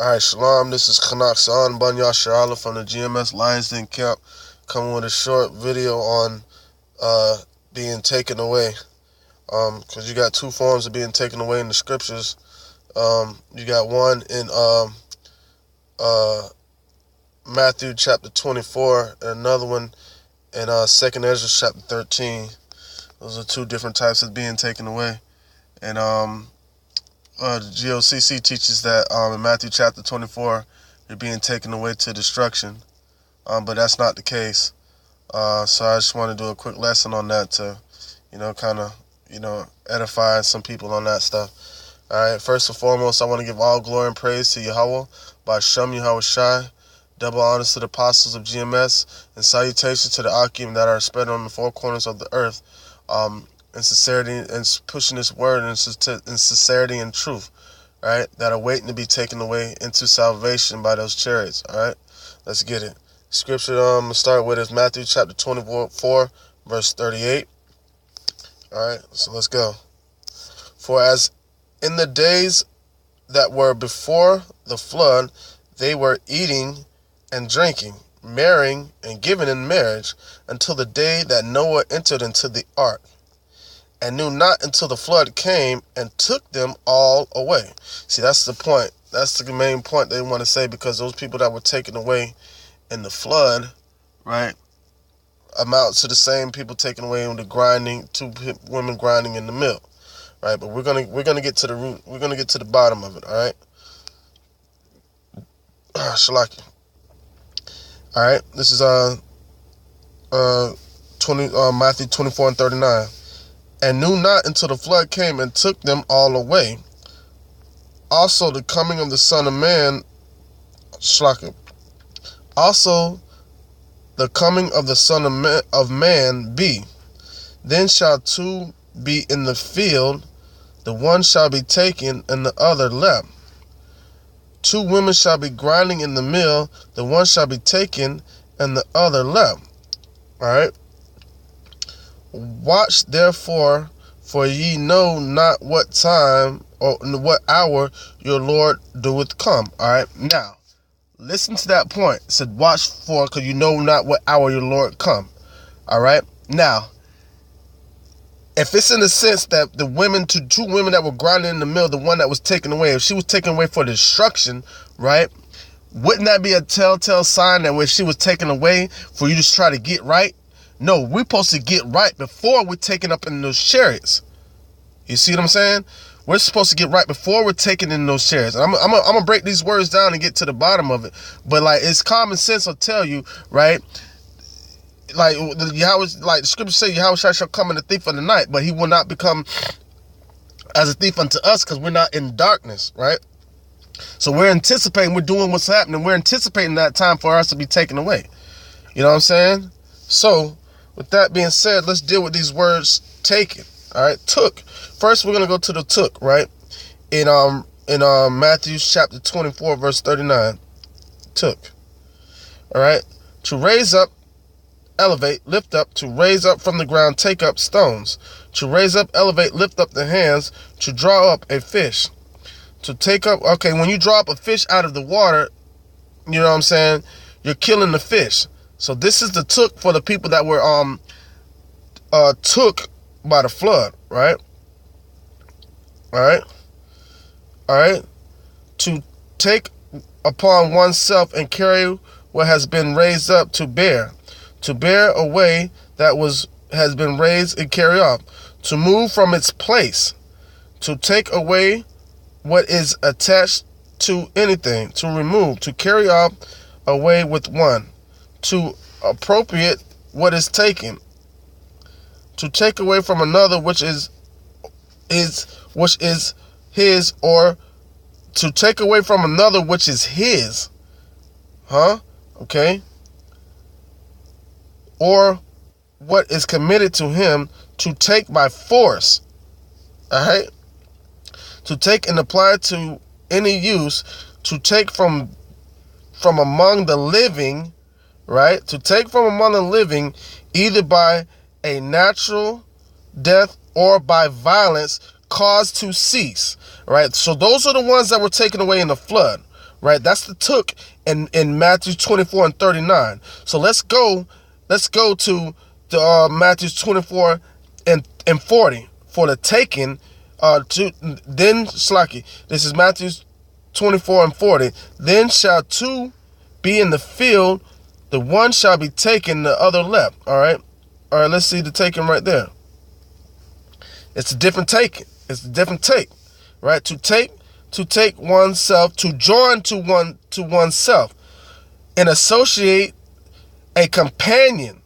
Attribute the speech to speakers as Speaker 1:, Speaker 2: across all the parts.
Speaker 1: Alright, Shalom. This is Kanak Sa'an Banya Sharala from the GMS Lions Den Camp, coming with a short video on being taken away. Because you got two forms of being taken away in the scriptures. You got one in Matthew chapter 24, and another one in 2nd Ezra chapter 13. Those are two different types of being taken away. And the GOCC teaches that in Matthew chapter 24, you're being taken away to destruction. But that's not the case. So I just want to do a quick lesson on that to, edify some people on that stuff. All right, first and foremost, I want to give all glory and praise to Yahweh by Shem Yahweh Shai. Double honors to the apostles of GMS, and salutations to the Akim that are spread on the four corners of the earth, in sincerity and pushing this word in sincerity and truth, right? That are waiting to be taken away into salvation by those chariots. All right, let's get it. Scripture I'm gonna start with is Matthew chapter 24, verse 38. All right, so let's go. For as in the days that were before the flood, they were eating and drinking, marrying and giving in marriage, until the day that Noah entered into the ark, and knew not until the flood came and took them all away. See, that's the point. That's the main point they want to say, because those people that were taken away in the flood, right, amount to the same people taken away in the grinding, two women grinding in the mill, right? But we're gonna get to the root. We're gonna get to the bottom of it. All right. Shalaki. All right. This is Matthew 24 and 39. And knew not until the flood came and took them all away. Also the coming of the Son of Man, Shalaki. Also the coming of the Son of Man be. Then shall two be in the field, the one shall be taken and the other left. Two women shall be grinding in the mill, the one shall be taken and the other left. All right. Watch therefore, for ye know not what time or what hour your Lord doeth come. All right. Now, listen to that point. It said, watch for, because you know not what hour your Lord come. All right. Now, if it's in the sense that the women, two women that were grinding in the mill, the one that was taken away, if she was taken away for destruction, right? Wouldn't that be a telltale sign that when she was taken away for you to try to get right? No, we're supposed to get right before we're taken up in those chariots. You see what I'm saying? We're supposed to get right before we're taken in those chariots. And I'm gonna break these words down and get to the bottom of it. But like, it's common sense will tell you, right? Like the scripture say, Yahweh shall come in the thief of the night, but he will not become as a thief unto us, because we're not in darkness, right? So we're anticipating, we're doing what's happening. We're anticipating that time for us to be taken away. You know what I'm saying? So, with that being said, let's deal with these words taken. All right, took. First, we're gonna go to the took, right? In Matthew chapter 24, verse 39. Took. All right, to raise up, elevate, lift up, to raise up from the ground, take up stones. To raise up, elevate, lift up the hands, to draw up a fish. To take up, okay, when you draw up a fish out of the water, you know what I'm saying? You're killing the fish. So this is the took for the people that were took by the flood, right? All right. To take upon oneself and carry what has been raised up, to bear away that has been raised and carry off, to move from its place, to take away what is attached to anything, to remove, to carry off away with one, to appropriate what is taken, to take away from another which is his, or to take away from another which is his. Okay. Or what is committed to him, to take by force. All right. To take and apply to any use, to take from among the living, right? To take from among the living, either by a natural death or by violence, caused to cease, right? So those are the ones that were taken away in the flood, right? That's the took in Matthew 24 and 39. So let's go to the Matthew 24 and 40 for the taking. Then Slaki. This is Matthew 24 and 40. Then shall two be in the field, the one shall be taken, the other left. All right. Let's see the taking right there. It's a different taking. It's a different take, right? To take oneself, to join to oneself, and associate a companion.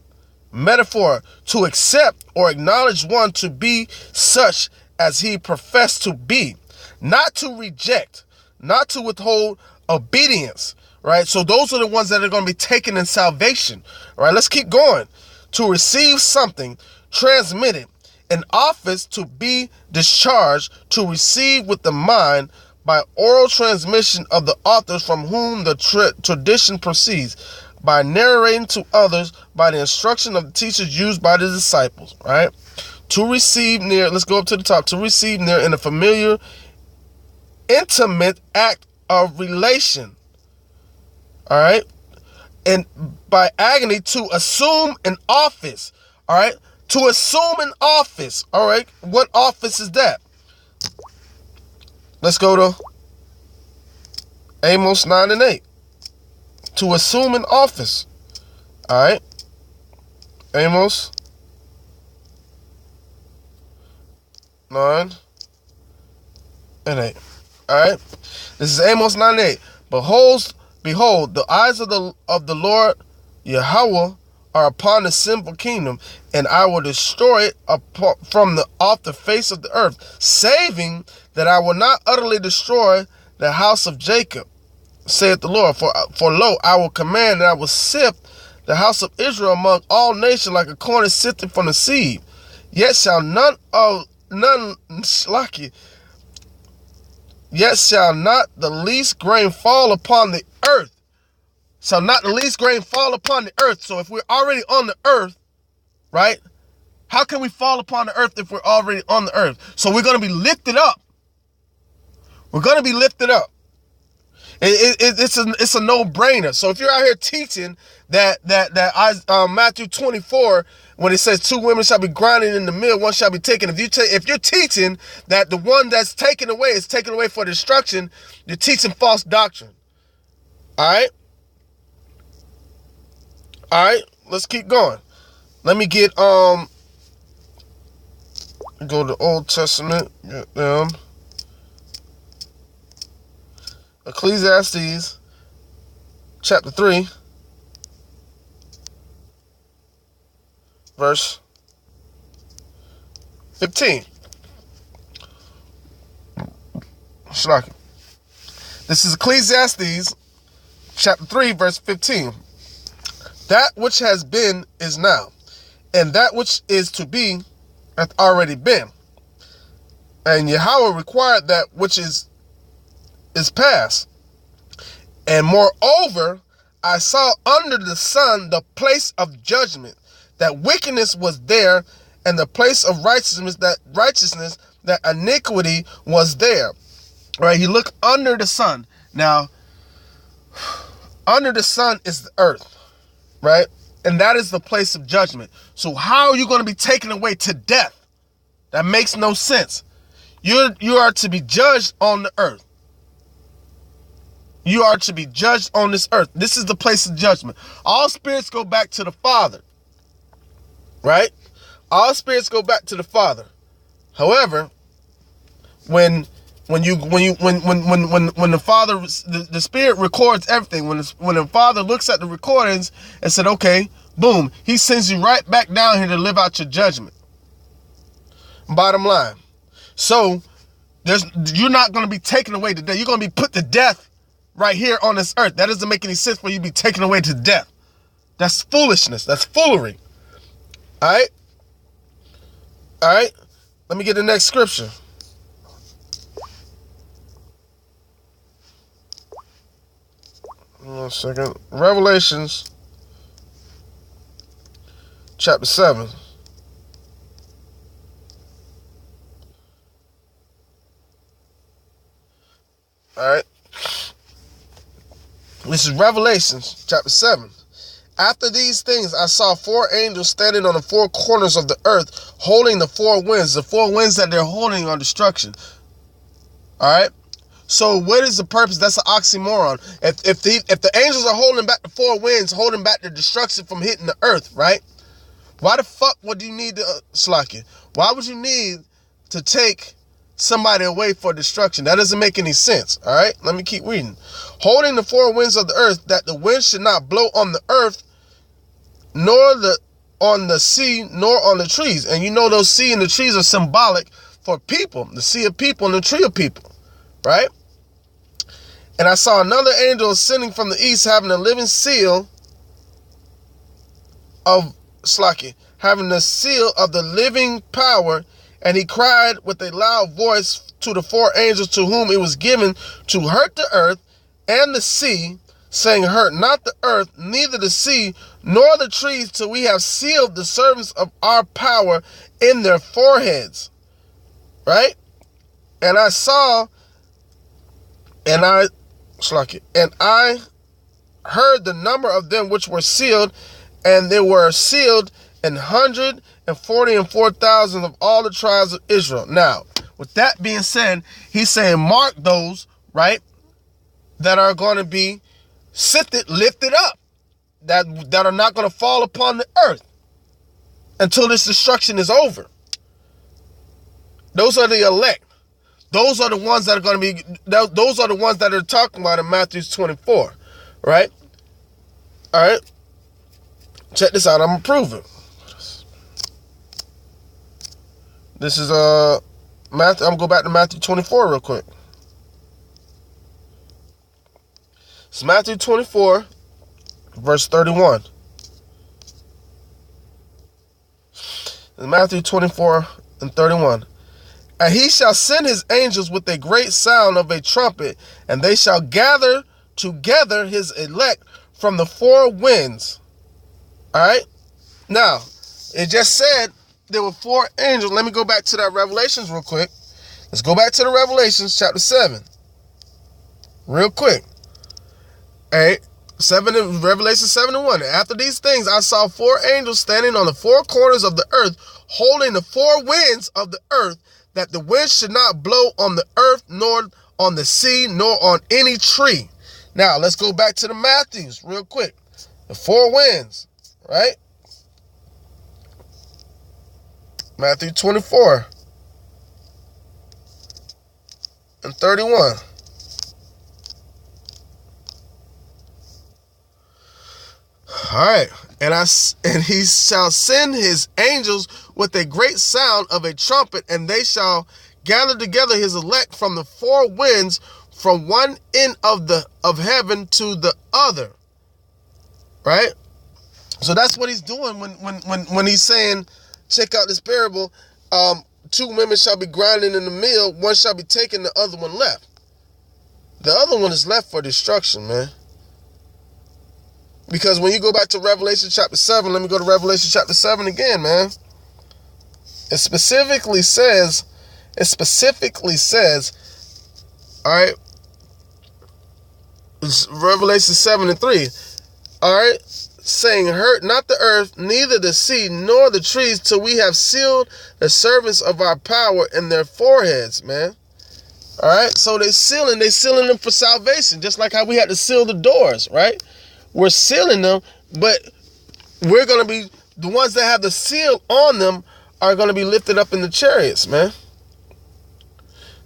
Speaker 1: Metaphor, to accept or acknowledge one to be such as he professed to be, not to reject, not to withhold obedience, right? So those are the ones that are going to be taken in salvation, all right? Let's keep going. To receive something transmitted, an office to be discharged, to receive with the mind by oral transmission of the authors from whom the tradition proceeds, by narrating to others, by the instruction of the teachers used by the disciples, right? To receive near, let's go up to the top, to receive near in a familiar, intimate act of relation, all right? And by agony, to assume an office, all right? To assume an office, all right? What office is that? Let's go to Amos 9 and 8. To assume an office, all right? Amos 9 and 8, all right? This is Amos 9 and 8. Behold, the eyes of the Lord Yahweh are upon the sinful kingdom, and I will destroy it off the face of the earth, saving that I will not utterly destroy the house of Jacob, saith the Lord. For lo, I will command that I will sift the house of Israel among all nations like a corn is sifted from the seed. Yet shall not the least grain fall upon the earth. Shall not the least grain fall upon the earth. So if we're already on the earth, right? How can we fall upon the earth if we're already on the earth? So we're going to be lifted up. We're going to be lifted up. It's a no-brainer. So if you're out here teaching that Matthew 24, when it says two women shall be grinding in the mill, one shall be taken. If you're teaching that the one that's taken away is taken away for destruction, you're teaching false doctrine. All right. All right. Let's keep going. Let me get go to the Old Testament. Get down. Ecclesiastes chapter 3, verse 15. Shlaki. This is Ecclesiastes chapter 3, verse 15. That which has been is now, and that which is to be hath already been. And Yahweh required that which is past. And moreover, I saw under the sun the place of judgment, that wickedness was there, and the place of righteousness, that iniquity was there. Right? You look under the sun. Now, under the sun is the earth, right? And that is the place of judgment. So how are you going to be taken away to death? That makes no sense. You are to be judged on the earth. You are to be judged on this earth. This is the place of judgment. All spirits go back to the Father. Right? All spirits go back to the Father. However, when the Father, the Spirit records everything. When the Father looks at the recordings and said, okay, boom, he sends you right back down here to live out your judgment. Bottom line. So you're not going to be taken away today. You're going to be put to death right here on this earth. That doesn't make any sense for you to be taken away to death. That's foolishness. That's foolery. All right? All right? Let me get the next scripture. One second. Revelations chapter 7. All right. This is Revelations chapter 7. After these things, I saw 4 angels standing on the 4 corners of the earth, holding the 4 winds. The 4 winds that they're holding are destruction. All right. So what is the purpose? That's an oxymoron. If the angels are holding back the 4 winds, holding back the destruction from hitting the earth, right? Why the fuck would you need to Slakia? Why would you need to take somebody away for destruction? That doesn't make any sense. All right. Let me keep reading. Holding the 4 winds of the earth, that the wind should not blow on the earth, nor on the sea, nor on the trees. And you know those sea and the trees are symbolic for people. The sea of people and the tree of people. Right? And I saw another angel ascending from the east, having a living seal of Slakia, having the seal of the living power. And he cried with a loud voice to the 4 angels to whom it was given to hurt the earth and the sea, saying, hurt not the earth, neither the sea, nor the trees, till we have sealed the servants of our power in their foreheads. Right? And I saw, and I heard the number of them which were sealed, and they were sealed 144,000 of all the tribes of Israel. Now, with that being said, he's saying mark those, right, that are going to be sifted, lifted up, that are not going to fall upon the earth until this destruction is over. Those are the elect. Those are the ones that are going to be, those are the ones that are talking about in Matthew 24, right? All right. Check this out. I'm going to prove it. This is Matthew. I'm going to go back to Matthew 24 real quick. It's Matthew 24, verse 31. It's Matthew 24 and 31. And he shall send his angels with a great sound of a trumpet, and they shall gather together his elect from the 4 winds. All right. Now, it just said there were 4 angels. Let me go back to that Revelations real quick. Let's go back to the Revelations chapter 7. Real quick. All right. Revelation 7:1. After these things, I saw 4 angels standing on the 4 corners of the earth, holding the 4 winds of the earth, that the wind should not blow on the earth, nor on the sea, nor on any tree. Now, let's go back to the Matthews real quick. The 4 winds, right? Matthew 24 and 31. All right. And he shall send his angels with a great sound of a trumpet, and they shall gather together his elect from the 4 winds, from one end of heaven to the other. Right? So that's what he's doing when he's saying, check out this parable, 2 women shall be grinding in the mill, one shall be taken, the other one left. The other one is left for destruction, man. Because when you go back to Revelation chapter 7, let me go to Revelation chapter 7 again, man. It specifically says, all right, it's Revelation 7:3, all right, saying, hurt not the earth, neither the sea, nor the trees, till we have sealed the servants of our power in their foreheads, man. All right, so they're sealing them for salvation, just like how we had to seal the doors, right? We're sealing them, but we're going to be, the ones that have the seal on them are going to be lifted up in the chariots, man.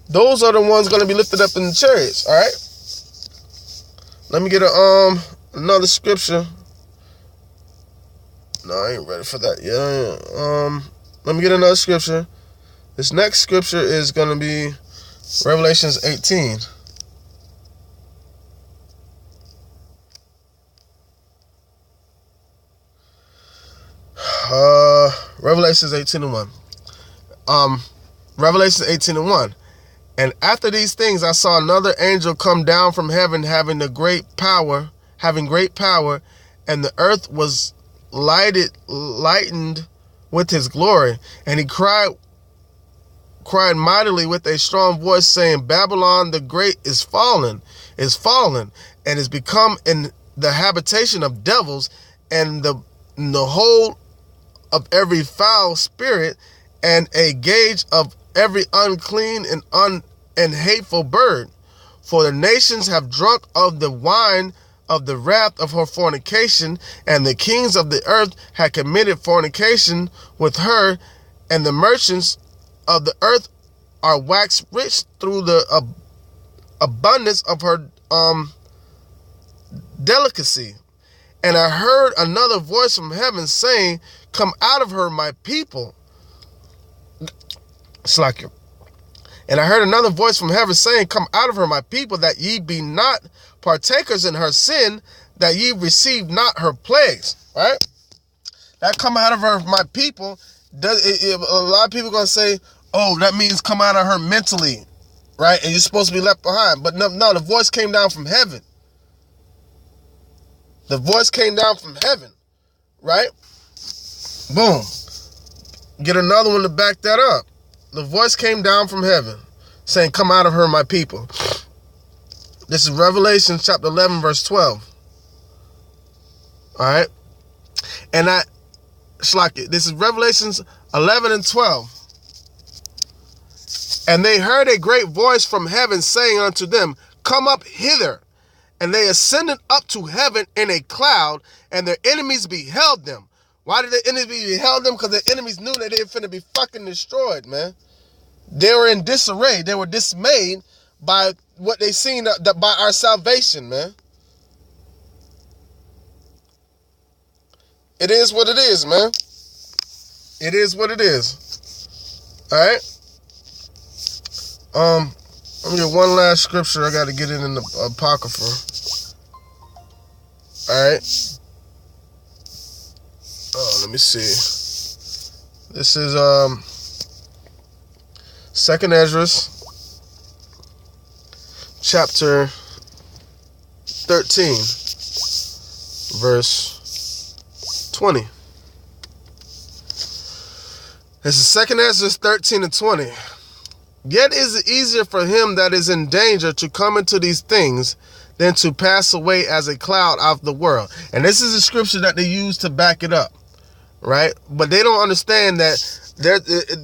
Speaker 1: Those are the ones going to be lifted up in the chariots, all right? Let me get another scripture. No, I ain't ready for that yet. Let me get another scripture. This next scripture is going to be Revelations 18. Revelations 18:1. Revelation 18:1. And after these things, I saw another angel come down from heaven, having great power, and the earth was lightened with his glory. And he cried cried mightily with a strong voice, saying, Babylon the great is fallen, and is become in the habitation of devils, and the whole of every foul spirit, and a gauge of every unclean and hateful bird. For the nations have drunk of the wine of the wrath of her fornication, and the kings of the earth had committed fornication with her, and the merchants of the earth are waxed rich through the abundance of her delicacy. And I heard another voice from heaven saying, Come out of her, my people. Slack. And I heard another voice from heaven saying, Come out of her, my people, that ye be not partakers in her sin, that ye receive not her plagues. Right? That come out of her, my people. A lot of people are going to say, oh, that means come out of her mentally. Right? And you're supposed to be left behind. But no, the voice came down from heaven. The voice came down from heaven. Right? Boom. Get another one to back that up. The voice came down from heaven saying, Come out of her, my people. This is Revelation chapter 11, verse 12. All right. And this is Revelations 11 and 12. And they heard a great voice from heaven saying unto them, Come up hither. And they ascended up to heaven in a cloud, and their enemies beheld them. Why did the enemies beheld them? Because the enemies knew that they were finna be fucking destroyed, man. They were in disarray. They were dismayed by what they seen, by our salvation, man. It is what it is, man. It is what it is. All right. Let me get one last scripture. I got to get it in the Apocrypha. All right. Let me see. This is 2nd Ezra, chapter 13, verse 20. This is 2nd Ezra 13 and 20. Yet is it easier for him that is in danger to come into these things than to pass away as a cloud out of the world. And this is a scripture that they use to back it up, right? But they don't understand that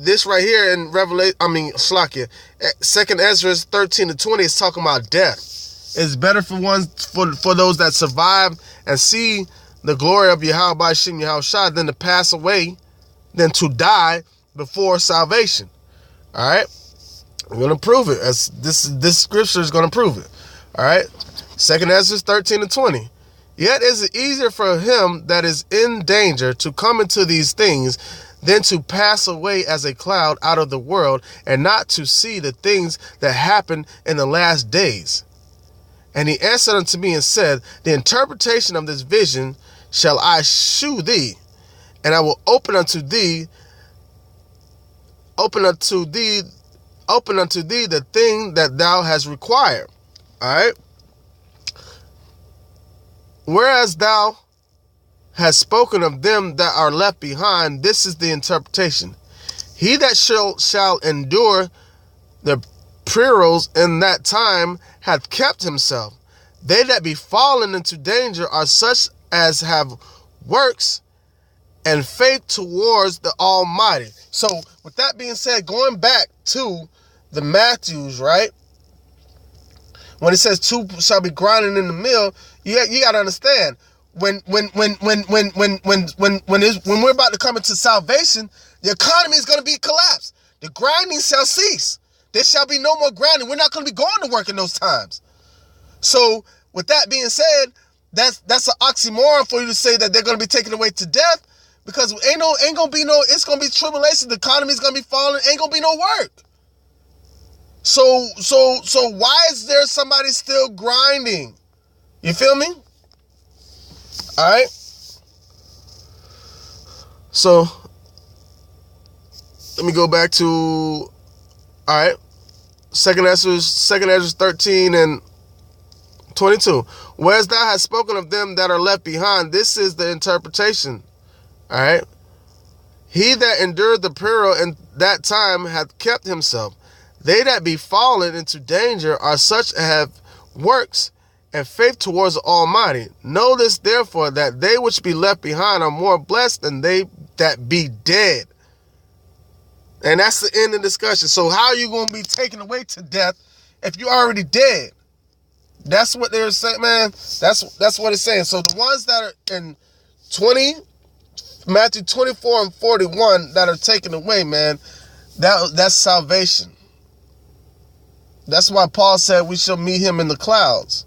Speaker 1: this right here in Revelation, Slakia, 2nd Ezra 13 to 20 is talking about death. It's better for those that survive and see the glory of Yahweh by Shem Yahushua than to pass away, than to die before salvation. All right? We're going to prove it. As this scripture is going to prove it. All right? 2nd Ezra 13 and 20. Yet is it easier for him that is in danger to come into these things than to pass away as a cloud out of the world and not to see the things that happen in the last days. And he answered unto me and said, The interpretation of this vision shall I shew thee, and I will open unto thee the thing that thou hast required. All right. Whereas thou hast spoken of them that are left behind, this is the interpretation. He that shall endure the perils in that time hath kept himself. They that be fallen into danger are such as have works and faith towards the Almighty. So with that being said, going back to the Matthews, right? When it says two shall be grinding in the mill, you got to understand when we're about to come into salvation, the economy is going to be collapsed. The grinding shall cease. There shall be no more grinding. We're not going to be going to work in those times. So with that being said, that's an oxymoron for you to say that they're going to be taken away to death, because ain't gonna be no. It's gonna be tribulation. The economy's gonna be falling. Ain't gonna be no work. So why is there somebody still grinding? You feel me? All right. So let me go back to, all right, 2nd Ezra 13 and 22. Whereas thou hast spoken of them that are left behind, this is the interpretation. All right. He that endured the peril in that time hath kept himself. They that be fallen into danger are such as have works and faith towards the Almighty. Know this therefore, that they which be left behind are more blessed than they that be dead. And that's the end of the discussion. So how are you going to be taken away to death if you're already dead? That's what they're saying, man. That's what it's saying. So the ones that are in Matthew 24 and 41 that are taken away, man, that's salvation. That's why Paul said we shall meet him in the clouds.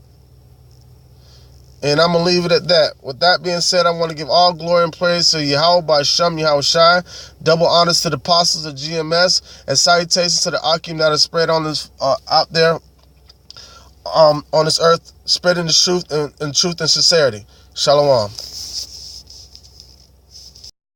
Speaker 1: And I'm going to leave it at that. With that being said, I want to give all glory and praise to Yahweh by Shem Yahushai. Double honors to the apostles of GMS. And salutations to the Akim that are spread on this out there on this earth, spreading the truth and truth and sincerity. Shalom.